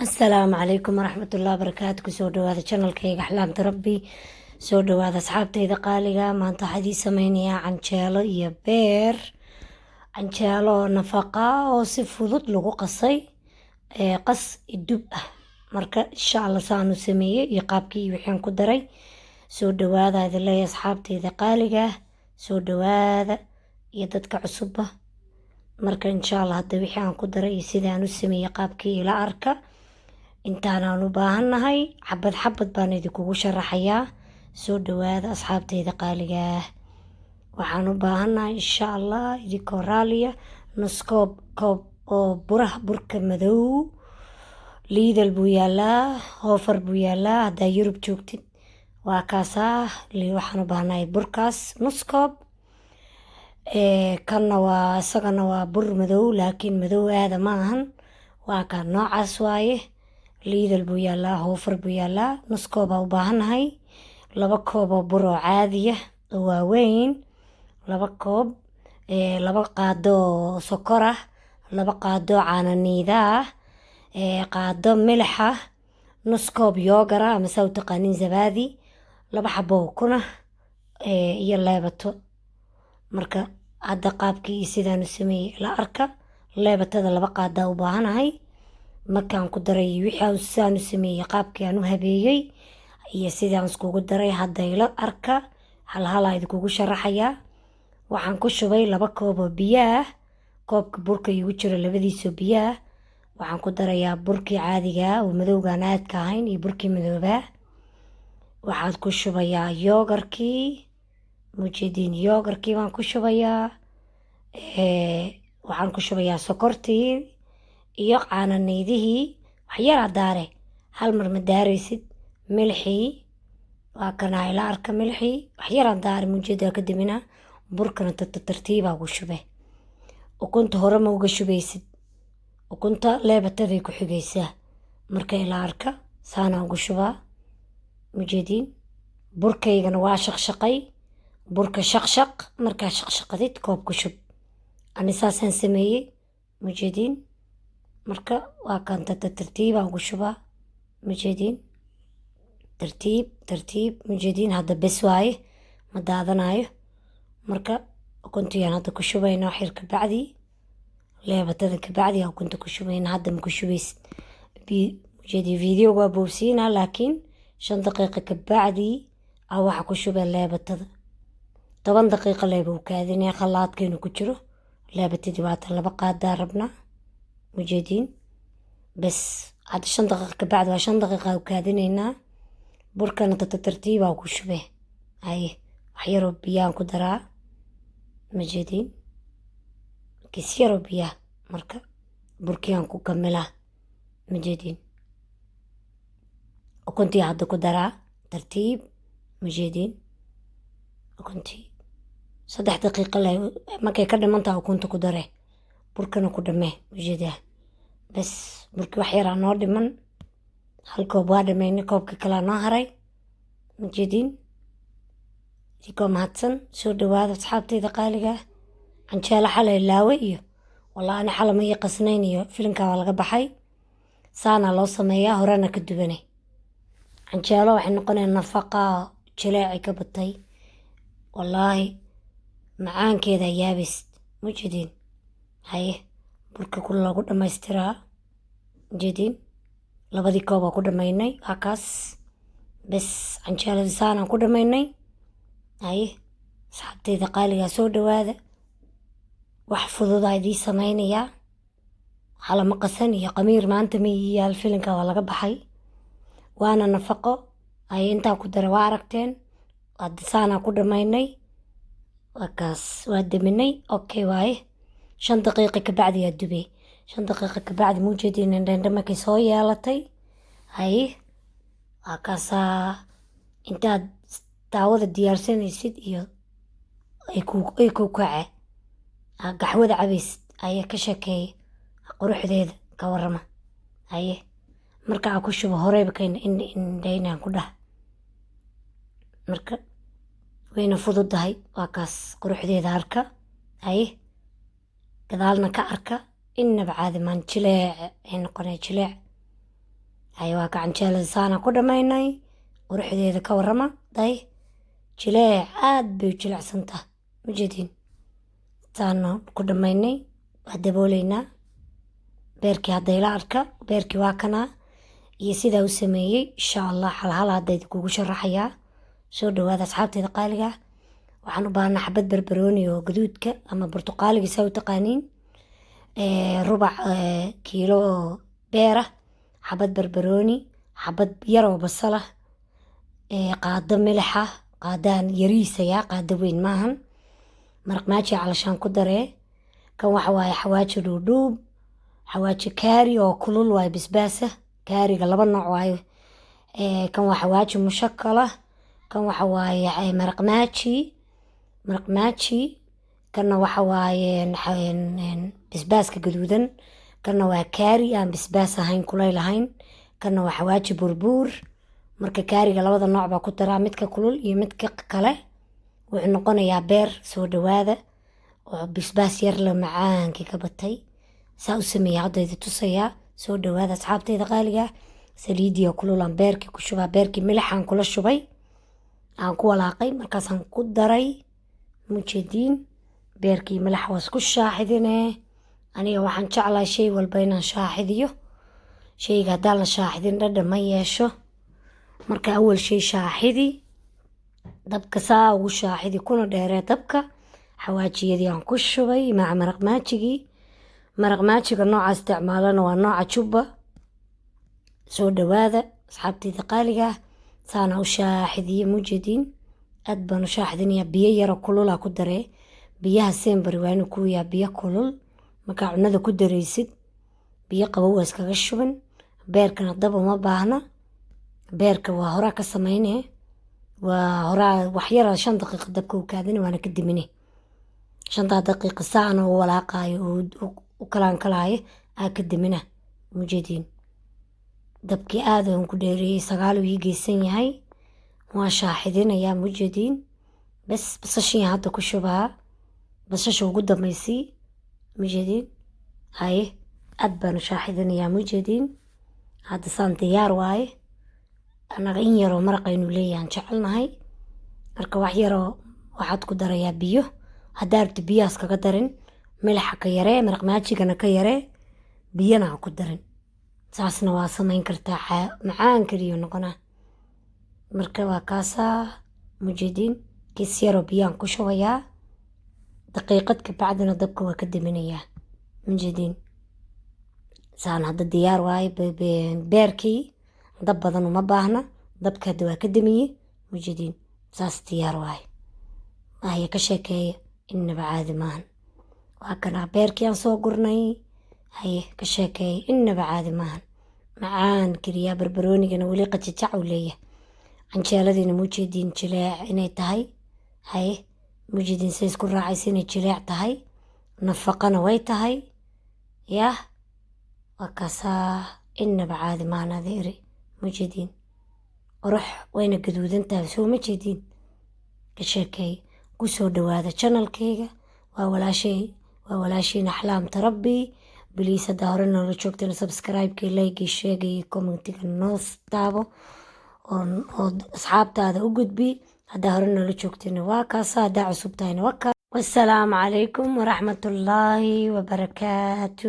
السلام عليكم ورحمة الله وبركاته. سو دhowaada channelkayga axlaamta rabbi. Soo dhowaada asxaabtayda qaaliga. maanta waxaa idii sameynayaa canjeelo iyo beer. Canjeelo oo nafaqa oo si fudud lagu qasay, qas idub ah. marka insha Allah saan u sameeyey iyo qaabkii iyo wixii aan ku daray. Soo dhowaada idin leeyahay asxaabtayda qaaliga. Soo dhowaada iyo dadka cusubba. marka insha Allah hadda wixii aan ku daray iyo sidii aan u sameeyey qaabkii ila arka. intaanaan u baahannahay xabad xabad baan idinkugu sharaxayaa. soo dhowaada asxaabtayda qaaliga. waxaan u baahannahay insha Allah idinkoo raaliya nus koob oo burka madow. liidal buu yaalaa, hoofar buu yaalaa haddaa Yurub joogtid. waa kaasaa waxaan u baahannahay burkaas nus koob. kanna waa isagana waa bur madow laakiin madow aada ma ahan. waa kaa noocaas waaye. liidal buu yaalaa, hoofar buu yaalaa. nus koobaa u baahannahay. 2 koob oo bur oo caadiya oo waaweyn. 2 koob. 2 qaado oo sokor ah. 2 qaado caano niida ah. qaado milix ah. nus koob yoogar ah ama saa u taqaanin zabaadi. 2 xabo oo ukun ah. iyo leebato. marka hadda qaabkii sidaan u sameeyey la arka. leebatada 2 qaadaa u baahanahay. markaan ku daray wixii saan u sameeyey qaabkii aan u habeeyey iyo sidaan iskugu daray hadda ila arka. hal idinkugu sharaxayaa. waxaan ku shubay 2 koob oo biyo ah. koobka burka igu jiro labadiisa biyo ah. waxaan ku darayaa burkii caadiga ah oo madowgaan aadka ahayn iyo burkii madoobaa. waxaan ku shubayaa yoogarkii. mujeediin yoogarkii baan ku shubayaa. waxaan ku shubayaa sokortii iyo caananiidihii. waxyaraa daare hal mar ma daaraysid. milixii waa kanaa ila arka. milixii waxyaraa daare mujeedaa ka dimina. burkana tartiibaa ugu shube. ukunta hore ma uga shubaysid. ukunta leebataday ku xigaysaa. marka ila arka saana ugu shubaa. mujeediin burkaygana waa shaqshaqay. burka shaqshaq markaa shaqshaqadid koob ku shub. ani saasaan sameeyey. mujeediin marka waa kan tartiibaa ugu shubaa. mujeediin tartiib. mujeediin hadda bes waaye ma daadanayo. marka ukuntiyan hadda ku shubayna xir ka bacdi. leebatada ka bacdi ukunta ku shubayna hadda ma ku shubaysid. mujeediin video waa boobsiinaa laakiin 5 daqiiqo ka bacdi waxa ku shubay leebatada. 10 daqiiqo leeba u kaadinay khalaadkeenu ku jiro. leebatadii waa tan 2 qaadaa rabnaa. mujeediin bes hadda 5 daqiiqo ka bacdi waa 5 daqiiqo u kaadinaynaa. burkana tartiibaa ku shubee. haye wax yaroo biyaan ku daraa. mujeediin kis yaroo biyaa. marka burkiyaan ku kamilaa. mujeediin ukuntii hadda ku daraa tartiib. mujeediin ukuntii 3 daqiiqo le markay ka dhimantaha ukunta ku dare. burkana ku dhamee. mujeedaa bes burkii wax yaraa noo dhiman. 1 koob waa dhameynay. koobka kalaa noo haray. mujeediin idinkoo mahadsan. soo dhowaada asxaabtayda qaaliga. canjeelo xalay laawe iyo walaa ani xalama ii qasnayn iyo filinkaa waa laga baxay. saana loo sameeyaa horena ka dubanay. canjeelo waxay noqonayaan nafaqa jileeci ka batay. wallaahi macaankeeda yaabaysid. mujeediin haye burka ku lagu dhamaystiraa. mujeediin 2 koob oo ku dhamaynay. waa kaas bes canjeeladii saanaan ku dhamaynay. haye asxaabtayda qaaligaa soo dhowaada. wax fududaa idii sameynayaa. xalama qasan iyo qamiir maanta ma ii yaal. filinka waa laga baxay. waana nafaqo. haye intaan ku dara waa aragteen. hadda saanaan ku dhamaynay. waa kaas waa daminay. okay waaye 5 daqiiqo ka bacdi yaa dubay. 5 daqiiqo ka bacdi mujeediin indhandha markay soo yeelatay. haye waa kaasaa intaad daawada diyaarsanaysid iyo ay ku kace gaxwada cabaysid ayaa ka sheekeeya quruxdeeda ka warama. haye markaa ku shubo horeyba kayna indhaynaan ku dhah. marka wayna fududahay. waa kaas quruxdeeda arka. haye gadaalna ka arka. inaba caadi maan jileec ay noqonay jileec. hay waa ka canjeelada saana ku dhammaynay quruxdeeda ka warrama day jileec aad bay u jilecsantaha mujeediin saana ku dhammaynay waa dabooleynaa beerkii hadda ila arka beerkii waa kanaa iyo sidaa u sameeyey insha allah halhal haddayd kugu sharaxayaa soo dhawaada asxaabteeda qaaliga waxaan u baahnaa xabad barbarooni oo gaduudka ama burtuqaaliga saa u taqaaniin rubac kiilo oo beera xabad barbarooni xabad yaroo basala qaado milixa qaadaan yariisaya qaado weyn maahan maraq maaji calashaan ku daree kan waxa waaye xawaaji dhuudhuub xawaaji kaari oo kulul waaye bisbaasa kaariga laba nooc waaye kan waa xawaaji mushakala kan waxa waaye maraq maaji kanna waxa waaye bisbaaska gaduudan kanna waa kaari aan bisbaas ahayn kulayl ahayn kanna waa xawaaji burbuur marka kaariga labada nooc baa ku daraa midka kulul iyo midka kale wuxuu noqonayaa beer soo dhawaada oo bisbaas yar la macaankii ka batay saa u sameeya haddayda tusayaa soo dhawaada asxaabteyda qaaliga saliidiya kulul aan beerkii ku shubaa beerkii milixaan kula shubay aan ku walaaqay markaasaan ku daray mujeediin beerkii milix waa isku shaaxidine aniga waxaan jeclahay shay walba inaan shaaxidiyo shayga haddaan la shaaxidin dhadhan ma yeesho marka awal shay shaaxidi dabka saa ugu shaaxidi kuna dheeree dabka xawaajiyadii aan ku shubay maca maraq maajiga nooca isticmaalana waa nooca jubba soo dhawaada asxaabteyda qaaliga saana u shaaxidiye mujeediin aad baan u shaaxidinayaa biyo yaro kululaa ku daree biyaha sembari waa inuu kuu yaha biyo kulul markaa cunada ku daraysid biyo qabow waa iskaga shuban beerkana dab uma baahna beerka waa horaa ka samayne waa horaa waxyara 5 daqiiqo dabka u kaadine waana ka dimine 5 daqiiqo saana u walaaqaayo u kalaankalaaya aa ka dimina mujeediin dabkii aad aan ku dheereeyey 9 ii geysan yahay waa shaaxidinayaa mujeediin bas basashiin hadda ku shubaa basasha ugu dambaysay mujeediin haye aad baan u shaaxidinayaa mujeediin hadda saan diyaar waaye anaga in yaroo maraqaynu leeyahan jecelnahay marka wax yaroo waxaad ku darayaa biyo haddaa rabti biyahaas kaga darin milixa ka yaree maraq maajigana ka yaree biyana ha ku darin saasna waa samayn kartaa macaan kaliyo noqonaa marka waa kaasaa mujeediin kiis yaroo biyaan ku shubayaa daqiiqad ka bacdina dabka waa ka daminayaa mujeediin saan hadda diyaar waaye beerkii dab badan uma baahna dabka hadda waa ka damiye mujeediin saas diyaar waaye mahaya ka sheekeeya innaba caadi maahan waa kanaa beerkii aan soo gurnay haye ka sheekeeya innaba caadi maahan macaan keliyaa barbaroonigana weli qajajac u leeyahay canjeeladiina mujeediin jileec inay tahay haye mujeediin say isku raacaysa inay jileec tahay nafaqana way tahay yah waa kaasaa innaba caadi maahan adeeri mujeediin qurux wayna gaduudan tahay soo ma jeediin ka sheekeey ku soo dhawaada channelkayga waa walaashiin axlaamta rabbi biliis haddaa hore noola joogtana subscribe-kii like sheegay commentiga noo taabo oo asxaabtaada u gudbi haddaa hore noola joogtana waa kaasa haddaa cusub tahayna waa kaa wassalaamu calaykum waraxmatullaahi wabarakaatu